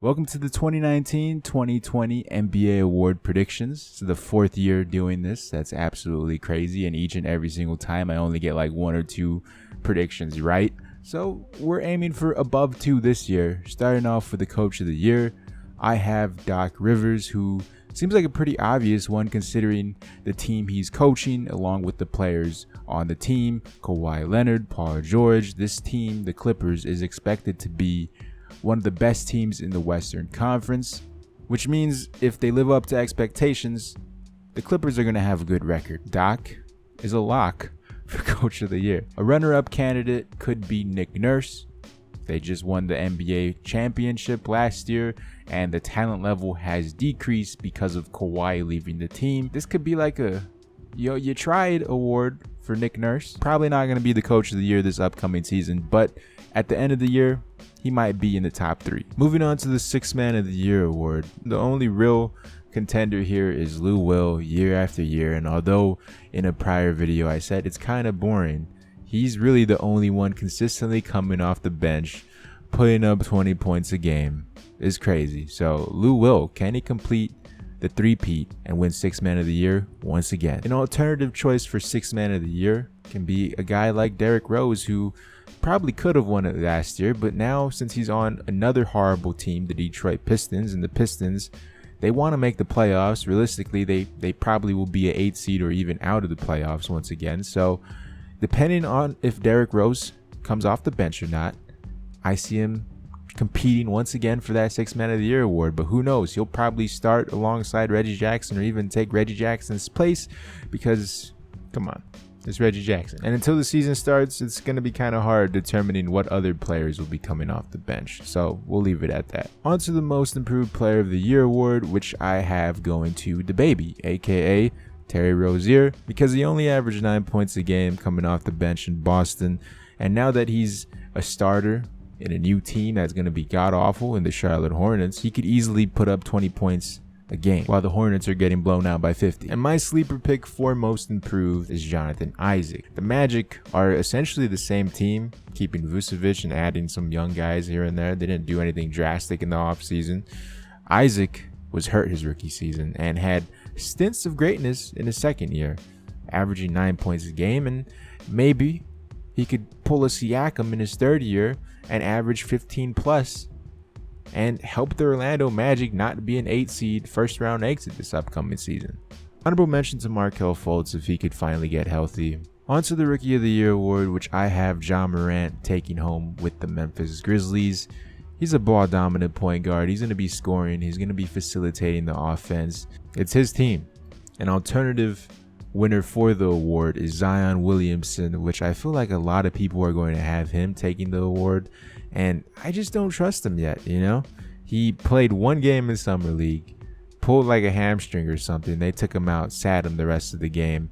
Welcome to the 2019-2020 NBA Award predictions. It's the fourth year doing this. That's absolutely crazy. And each and every single time, I only get like one or two predictions right. So we're aiming for above two this year. Starting off with the Coach of the Year, I have Doc Rivers, who seems like a pretty obvious one considering the team he's coaching, along with the players on the team. Kawhi Leonard, Paul George. This team, the Clippers, is expected to be one of the best teams in the Western Conference, which means if they live up to expectations, the Clippers are going to have a good record. Doc is a lock for Coach of the Year. A runner-up candidate could be Nick Nurse. They just won the NBA championship last year, and the talent level has decreased because of Kawhi leaving the team. This could be like a you tried award for Nick Nurse. Probably not going to be the Coach of the Year this upcoming season, but at the end of the year, he might be in the top three. Moving on to the Sixth Man of the Year award. The only real contender here is Lou Will year after year, and although in a prior video I said it's kind of boring, he's really the only one consistently coming off the bench, putting up 20 points a game. It's crazy. So Lou Will, can he complete the three-peat and win Sixth Man of the Year once again? An alternative choice for Sixth Man of the Year can be a guy like Derrick Rose, who probably could have won it last year, but now since he's on another horrible team, the Detroit Pistons, and the Pistons, they want to make the playoffs. Realistically, they probably will be an 8 seed or even out of the playoffs once again. So depending on if Derrick Rose comes off the bench or not, I see him competing once again for that Sixth Man of the Year award. But who knows? He'll probably start alongside Reggie Jackson or even take Reggie Jackson's place because, come on, it's Reggie Jackson. And until the season starts, it's going to be kind of hard determining what other players will be coming off the bench. So we'll leave it at that. On to the Most Improved Player of the Year award, which I have going to the baby, aka Terry Rozier, because he only averaged 9 points a game coming off the bench in Boston. And now that he's a starter in a new team that's going to be god-awful in the Charlotte Hornets, he could easily put up 20 points a game while the Hornets are getting blown out by 50. And my sleeper pick for Most Improved is Jonathan Isaac. The Magic are essentially the same team, keeping Vucevic and adding some young guys here and there. They didn't do anything drastic in the offseason. Isaac was hurt his rookie season and had stints of greatness in his second year, averaging 9 points a game, and maybe he could pull a Siakam in his third year and average 15 plus and help the Orlando Magic not be an 8 seed first round exit this upcoming season. Honorable mention to Markelle Fultz if he could finally get healthy. On to the Rookie of the Year award, which I have Ja Morant taking home with the Memphis Grizzlies. He's a ball dominant point guard. He's going to be scoring. He's going to be facilitating the offense. It's his team. An alternative winner for the award is Zion Williamson, which I feel like a lot of people are going to have him taking the award, and I just don't trust him yet. He played one game in Summer League, pulled like a hamstring or something. They took him out, sat him the rest of the game.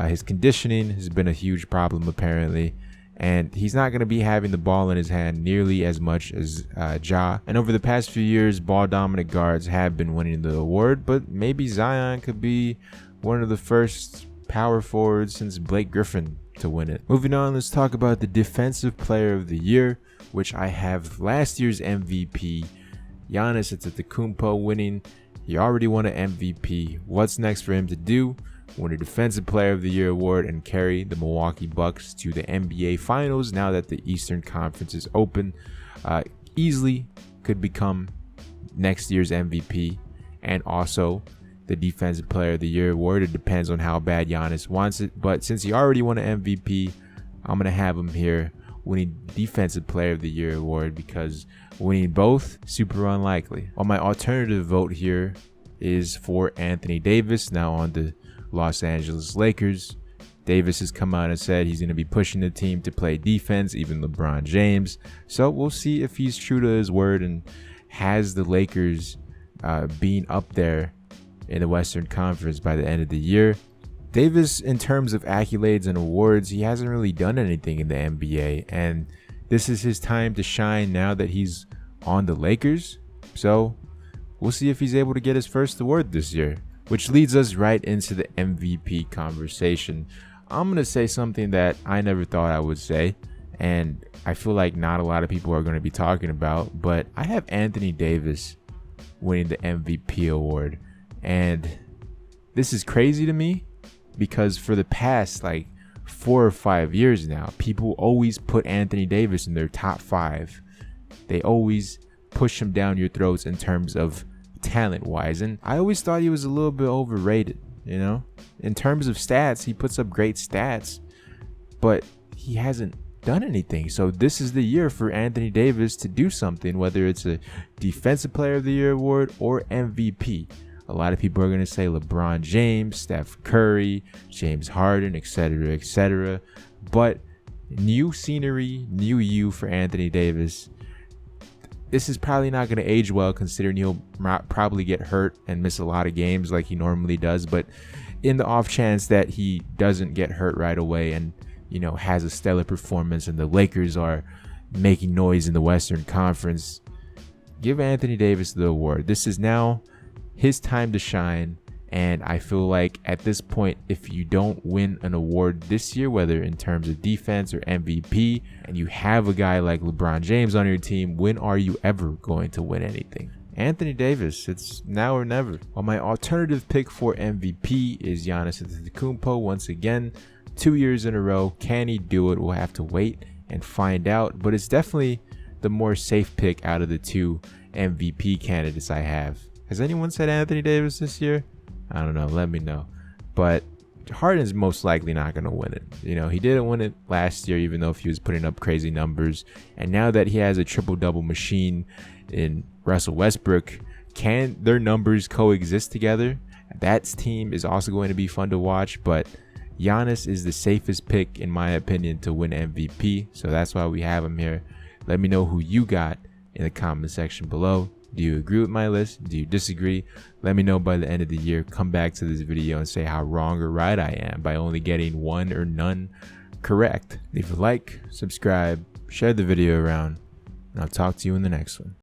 His conditioning has been a huge problem apparently, and he's not going to be having the ball in his hand nearly as much as Ja. And over the past few years, ball dominant guards have been winning the award, but maybe Zion could be one of the first power forwards since Blake Griffin to win it. Moving on, let's talk about the Defensive Player of the Year, which I have last year's MVP, Giannis Antetokounmpo, winning. He already won an MVP. What's next for him to do? Win a Defensive Player of the Year award and carry the Milwaukee Bucks to the NBA Finals now that the Eastern Conference is open. Easily could become next year's MVP and also the Defensive Player of the Year award. It depends on how bad Giannis wants it, but since he already won an MVP, I'm going to have him here winning Defensive Player of the Year award because winning both, super unlikely. On my alternative vote here is for Anthony Davis, now on the Los Angeles Lakers. Davis has come out and said he's going to be pushing the team to play defense, even LeBron James. So we'll see if he's true to his word and has the Lakers being up there in the Western Conference by the end of the year. Davis, in terms of accolades and awards, he hasn't really done anything in the NBA, and this is his time to shine now that he's on the Lakers. So we'll see if he's able to get his first award this year, which leads us right into the MVP conversation. I'm going to say something that I never thought I would say, and I feel like not a lot of people are going to be talking about, but I have Anthony Davis winning the MVP award. And this is crazy to me because for the past like 4 or 5 years now, people always put Anthony Davis in their top 5. They always push him down your throats in terms of talent wise, and I always thought he was a little bit overrated. In terms of stats, he puts up great stats, but he hasn't done anything. So this is the year for Anthony Davis to do something, whether it's a Defensive Player of the Year award or MVP. A lot of people are going to say LeBron James, Steph Curry, James Harden, etc., etc. But new scenery, new you for Anthony Davis. This is probably not going to age well, considering he'll probably get hurt and miss a lot of games like he normally does. But in the off chance that he doesn't get hurt right away and, has a stellar performance and the Lakers are making noise in the Western Conference, give Anthony Davis the award. This is now his time to shine. And I feel like at this point, if you don't win an award this year, whether in terms of defense or MVP, and you have a guy like LeBron James on your team, when are you ever going to win anything? Anthony Davis, it's now or never. Well, my alternative pick for MVP is Giannis Antetokounmpo once again, 2 years in a row. Can he do it? We'll have to wait and find out. But it's definitely the more safe pick out of the 2 MVP candidates I have. Has anyone said Anthony Davis this year? I don't know. Let me know. But Harden's most likely not going to win it. He didn't win it last year, even though if he was putting up crazy numbers. And now that he has a triple-double machine in Russell Westbrook, can their numbers coexist together? That team is also going to be fun to watch. But Giannis is the safest pick, in my opinion, to win MVP. So that's why we have him here. Let me know who you got in the comment section below. Do you agree with my list? Do you disagree? Let me know by the end of the year. Come back to this video and say how wrong or right I am by only getting one or none correct. Leave a like, subscribe, share the video around, and I'll talk to you in the next one.